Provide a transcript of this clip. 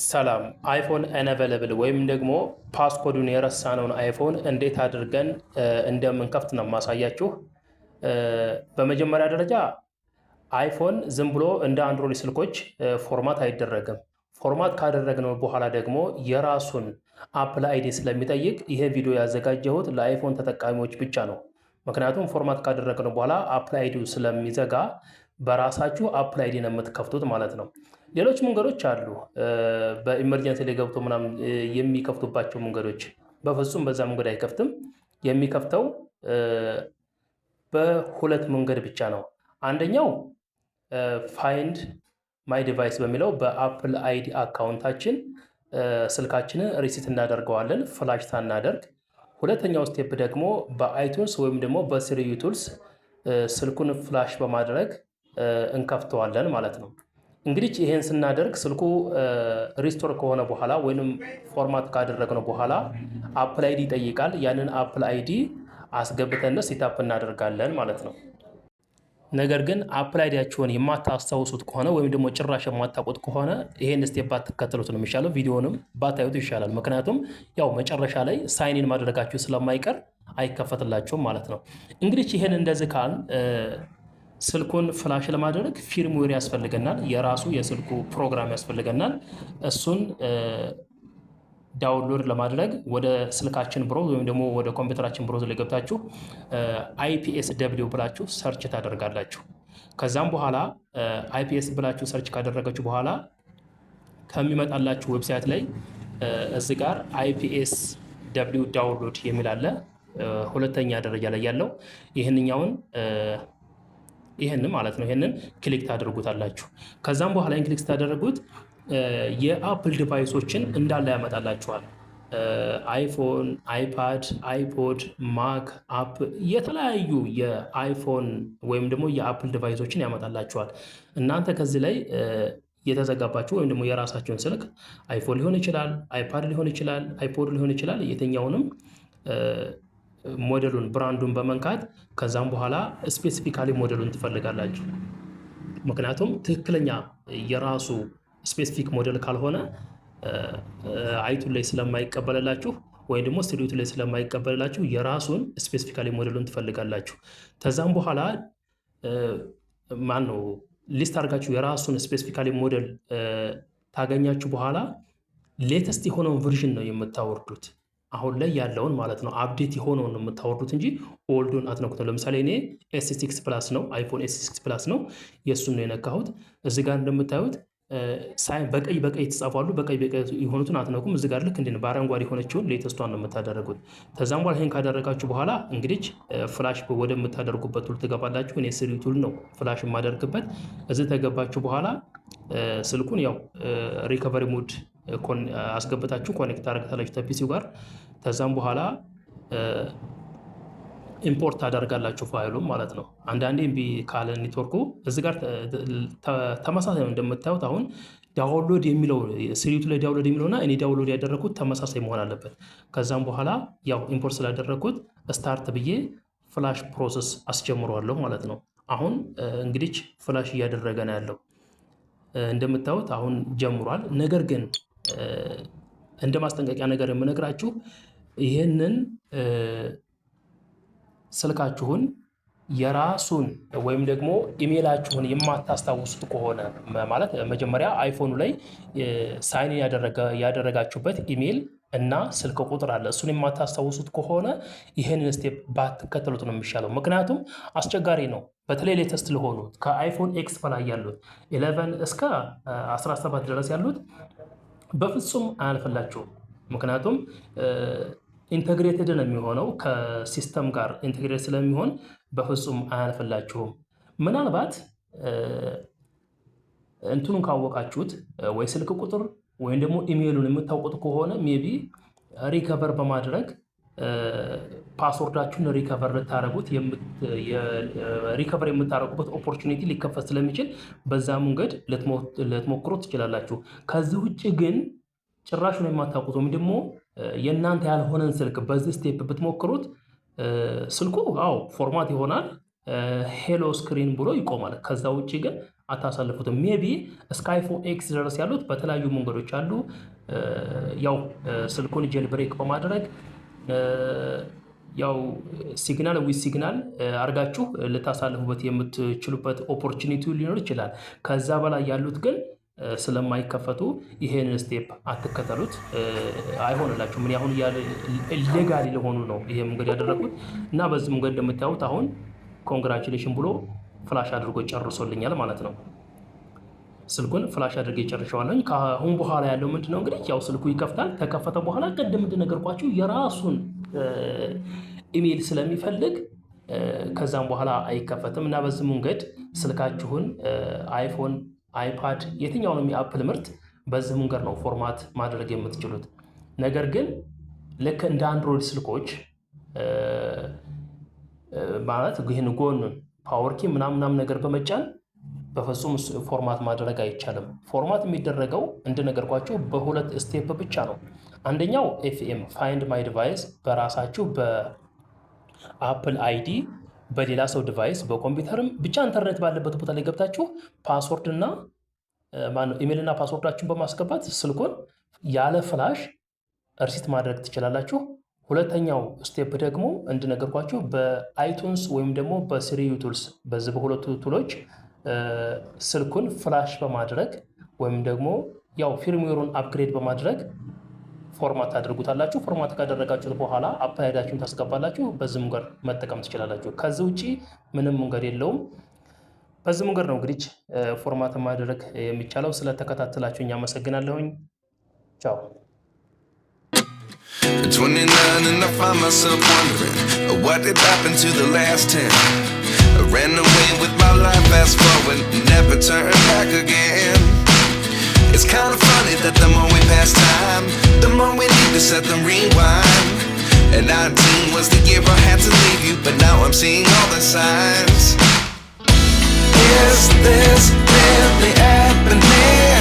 ሰላም አይፎን አነቨለብል ወይም ደግሞ ፓስኮዱን የረሳነውን አይፎን እንዴት አድርገን እንደምንከፍት ነው ማሳያችሁ። በመጀመሪያ ደረጃ አይፎን ዝም ብሎ እንደ አንድሮይድ ስልኮች ፎርማት አይደረግም። ፎርማት ካደረግነው በኋላ ደግሞ የራሱን አፕል አይዲ ስለሚጠይቅ ይሄ ቪዲዮ ያዘጋጀሁት ለአይፎን ተጠቃሚዎች ብቻ ነው። ምክንያቱም ፎርማት ካደረግነው በኋላ አፕል አይዲው ስለሚዘጋ በራሳችሁ አፕል አይዲ ነው የምትከፍቱት ማለት ነው። ሌሎች መንገዶች አሉ። በኢመርጀንሲ ላይ ገብቶ ምናምን የሚከፍቱባቸው መንገዶች በፍጹም በዛ መንገድ አይከፍትም። የሚከፍተው በሁለት መንገድ ብቻ ነው። አንደኛው ፋይንድ ማይ ዲቫይስ በሚለው በአፕል አይዲ አካውንታችን ስልካችንን ሪሲት እናደርገዋለን ፍላሽ ሳናደርግ። ሁለተኛው ስቴፕ ደግሞ በአይቱንስ ወይም ደግሞ በስሪዩ ቱልስ ስልኩን ፍላሽ በማድረግ እንከፍተዋለን ማለት ነው። እንግዲህ ይሄን ስናደርግ ስልኩ ሪስቶር ከሆነ በኋላ ወይንም ፎርማት ካደረግነው በኋላ አፕል አይዲ ይጠይቃል። ያንን አፕል አይዲ አስገብተን ሴታፕ እናደርጋለን ማለት ነው። ነገር ግን አፕል አይዲያችሁን የማታስታውሱት ከሆነ ወይም ደግሞ ጭራሽ የማታውቁት ከሆነ ይሄን ስቴፕ ባትከተሉት ነው የሚሻለው። ቪዲዮንም ባታዩት ይሻላል። ምክንያቱም ያው መጨረሻ ላይ ሳይኒን ማድረጋችሁ ስለማይቀር አይከፈትላችሁም ማለት ነው። እንግዲህ ይሄን እንደዚህ ካል ስልኩን ፍላሽ ለማድረግ ፊርምዌር ያስፈልገናል። የራሱ የስልኩ ፕሮግራም ያስፈልገናል። እሱን ዳውንሎድ ለማድረግ ወደ ስልካችን ብሮዝ ወይም ደግሞ ወደ ኮምፒውተራችን ብሮዝ ላይ ገብታችሁ አይፒኤስ ደብሊው ብላችሁ ሰርች ታደርጋላችሁ። ከዛም በኋላ አይፒኤስ ብላችሁ ሰርች ካደረጋችሁ በኋላ ከሚመጣላችሁ ዌብሳይት ላይ እዚህ ጋር አይፒኤስ ደብሊው ዳውንሎድ የሚል አለ። ሁለተኛ ደረጃ ላይ ያለው ይህንኛውን ይህን ማለት ነው። ይህንን ክሊክ ታደርጉታላችሁ። ከዛም በኋላ ክሊክ ታደርጉት የአፕል ዲቫይሶችን እንዳለ ያመጣላችኋል። አይፎን፣ አይፓድ፣ አይፖድ፣ ማክ፣ አፕ የተለያዩ የአይፎን ወይም ደግሞ የአፕል ዲቫይሶችን ያመጣላችኋል። እናንተ ከዚህ ላይ የተዘጋባችሁ ወይም ደግሞ የራሳችሁን ስልክ አይፎን ሊሆን ይችላል፣ አይፓድ ሊሆን ይችላል፣ አይፖድ ሊሆን ይችላል። የትኛውንም ሞዴሉን ብራንዱን በመንካት ከዛም በኋላ ስፔሲፊካሊ ሞዴሉን ትፈልጋላችሁ። ምክንያቱም ትክክለኛ የራሱ ስፔሲፊክ ሞዴል ካልሆነ አይቱን ላይ ስለማይቀበልላችሁ ወይም ደግሞ ስሪዩት ላይ ስለማይቀበልላችሁ የራሱን ስፔሲፊካሊ ሞዴሉን ትፈልጋላችሁ። ከዛም በኋላ ማን ነው ሊስት አድርጋችሁ የራሱን ስፔሲፊካሊ ሞዴል ታገኛችሁ በኋላ ሌተስት የሆነውን ቨርዥን ነው የምታወርዱት። አሁን ላይ ያለውን ማለት ነው አፕዴት የሆነውን ነው የምታወርዱት እንጂ ኦልዱን አትነኩት። ለምሳሌ እኔ ኤስ6 ፕላስ ነው አይፎን ኤስ6 ፕላስ ነው የእሱን ነው የነካሁት። እዚህ ጋር እንደምታዩት በቀይ የተጻፋሉ። በቀይ የሆኑትን አትነኩም። እዚህ ጋር ልክ እንደ በአረንጓዴ የሆነችውን ሌተስቷን ነው የምታደረጉት። ከዛም በኋላ ይሄን ካደረጋችሁ በኋላ እንግዲህ ፍላሽ ወደምታደርጉበት ቱል ትገባላችሁ። እኔ ስሪ ቱል ነው ፍላሽ የማደርግበት። እዚህ ተገባችሁ በኋላ ስልኩን ያው ሪከቨሪ ሙድ አስገብታችሁ ኮኔክት ታደርጋላችሁ ከፒሲው ጋር። ከዛም በኋላ ኢምፖርት ታደርጋላችሁ ፋይሉን ማለት ነው። አንዳንዴ እምቢ ካለ ኔትወርኩ እዚህ ጋር ተመሳሳይ ነው እንደምታዩት። አሁን ዳውንሎድ የሚለው ስሪቱ ላይ ዳውንሎድ የሚለውና እኔ ዳውንሎድ ያደረኩት ተመሳሳይ መሆን አለበት። ከዛም በኋላ ያው ኢምፖርት ስላደረኩት ስታርት ብዬ ፍላሽ ፕሮሰስ አስጀምረዋለሁ ማለት ነው። አሁን እንግዲህ ፍላሽ እያደረገ ነው ያለው እንደምታዩት አሁን ጀምሯል። ነገር ግን እንደ ማስጠንቀቂያ ነገር የምነግራችሁ ይህንን ስልካችሁን የራሱን ወይም ደግሞ ኢሜይላችሁን የማታስታውሱት ከሆነ ማለት መጀመሪያ አይፎኑ ላይ ሳይን ያደረጋችሁበት ኢሜይል እና ስልክ ቁጥር አለ። እሱን የማታስታውሱት ከሆነ ይህንን ስቴፕ ባትከተሉት ነው የሚሻለው። ምክንያቱም አስቸጋሪ ነው። በተለይ ሌተስት ለሆኑት ከአይፎን ኤክስ በላይ ያሉት 11 እስከ 17 ድረስ ያሉት በፍጹም አያልፍላችሁም። ምክንያቱም ኢንተግሬትድ ነው የሚሆነው ከሲስተም ጋር ኢንተግሬት ስለሚሆን በፍጹም አያልፍላችሁም። ምናልባት እንትኑን ካወቃችሁት ወይ ስልክ ቁጥር ወይም ደግሞ ኢሜይሉን የምታውቁት ከሆነ ሜቢ ሪከቨር በማድረግ ፓስወርዳችሁን ሪከቨር ልታደርጉት ሪከቨር የምታደርጉበት ኦፖርቹኒቲ ሊከፈት ስለሚችል በዛ መንገድ ልትሞክሩት ትችላላችሁ። ከዚህ ውጭ ግን ጭራሹን የማታውቁት ወይም ደግሞ የእናንተ ያልሆነን ስልክ በዚህ ስቴፕ ብትሞክሩት ስልኩ አዎ ፎርማት ይሆናል። ሄሎ ስክሪን ብሎ ይቆማል። ከዛ ውጭ ግን አታሳልፉትም። ሜቢ እስከ አይፎን ኤክስ ድረስ ያሉት በተለያዩ መንገዶች አሉ። ያው ስልኩን ጄል ብሬክ በማድረግ ያው ሲግናል ዊዝ ሲግናል አርጋችሁ ልታሳልፉበት የምትችሉበት ኦፖርቹኒቲ ሊኖር ይችላል። ከዛ በላይ ያሉት ግን ስለማይከፈቱ ይሄንን ስቴፕ አትከተሉት፣ አይሆንላችሁ። ምን ያሁን ሌጋሊ ለሆኑ ነው ይሄ መንገድ ያደረኩት እና በዚህ መንገድ እንደምታዩት አሁን ኮንግራቹሌሽን ብሎ ፍላሽ አድርጎ ጨርሶልኛል ማለት ነው። ስልኩን ፍላሽ አድርጌ ጨርሻለሁኝ። ከአሁን በኋላ ያለው ምንድነው እንግዲህ ያው ስልኩ ይከፍታል። ከከፈተ በኋላ ቅድም እንደነገርኳችሁ የራሱን ኢሜል ስለሚፈልግ ከዛም በኋላ አይከፈትም እና በዚህ መንገድ ስልካችሁን አይፎን፣ አይፓድ የትኛውንም የአፕል ምርት በዚህ መንገድ ነው ፎርማት ማድረግ የምትችሉት። ነገር ግን ልክ እንደ አንድሮይድ ስልኮች ማለት ይህን ጎኑን ፓወርኪ ምናምናም ነገር በመጫን በፍጹም ፎርማት ማድረግ አይቻልም። ፎርማት የሚደረገው እንደነገርኳችሁ በሁለት ስቴፕ ብቻ ነው። አንደኛው ኤፍኤም ፋይንድ ማይ ዲቫይስ በራሳችሁ በአፕል አይዲ በሌላ ሰው ዲቫይስ በኮምፒውተርም ብቻ ኢንተርኔት ባለበት ቦታ ላይ ገብታችሁ ፓስወርድ እና ኢሜል እና ፓስወርዳችሁን በማስገባት ስልኩን ያለ ፍላሽ ሪሲት ማድረግ ትችላላችሁ። ሁለተኛው ስቴፕ ደግሞ እንደነገርኳችሁ በአይቱንስ ወይም ደግሞ በስሪዩ ቱልስ በዚህ በሁለቱ ቱሎች ስልኩን ፍላሽ በማድረግ ወይም ደግሞ ያው ፊርምዌሩን አፕግሬድ በማድረግ ፎርማት ታደርጉታላችሁ። ፎርማት ካደረጋችሁት በኋላ አፕላይዳችሁን ታስገባላችሁ። በዚህ መንገድ መጠቀም ትችላላችሁ። ከዚህ ውጪ ምንም መንገድ የለውም። በዚህ መንገድ ነው እንግዲህ ፎርማት ማድረግ የሚቻለው። ስለተከታተላችሁኝ አመሰግናለሁኝ። ቻው። 29 and I find myself wondering what did happen to the last 10. I ran away with my life, fast forward, never turn back again. It's kind of funny that the more we pass time, the more we need to set the rewind. And 19 was the year I had to leave you, but now I'm seeing all the signs. Is this really happening?